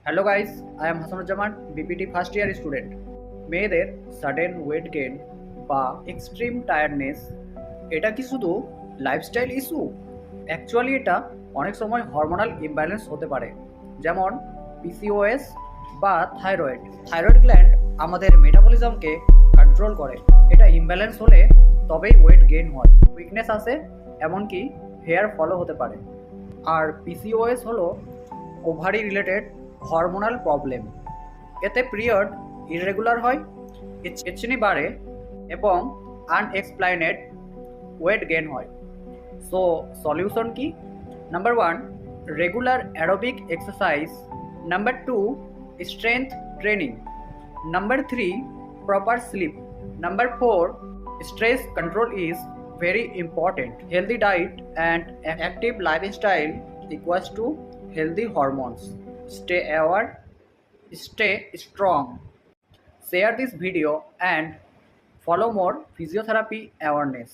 Hello guys, I am Hasanuzzaman, BPT first year student. মেয়েদের sudden weight gain বা extreme tiredness, এটা কি শুধু লাইফস্টাইল ইস্যু? অ্যাকচুয়ালি এটা অনেক সময় হরমোনাল ইমব্যালেন্স হতে পারে, যেমন পিসিওএস বা থাইরয়েড। থাইরয়েড গ্ল্যান্ড আমাদের মেটাবলিজমকে কন্ট্রোল করে। এটা ইমব্যালেন্স হলে তবেই ওয়েট গেইন হয়, উইকনেস আসে, এমনকি হেয়ার ফলও হতে পারে। আর পিসিওএস হলো ওভারি রিলেটেড হরমোনাল প্রবলেম। এতে পিরিয়ড ইররেগুলার হয়, ইচ্ছিনি বাড়ে এবং আনএক্সপ্লাইনেড ওয়েট গেইন হয়। সো সলিউশন কি? Number 1, regular aerobic exercise. Number 2, strength training. Number 3, proper slip. Number 4, stress control is very important. Healthy diet and active lifestyle equals to healthy hormones. Stay aware, stay strong. Share this video and follow more physiotherapy awareness.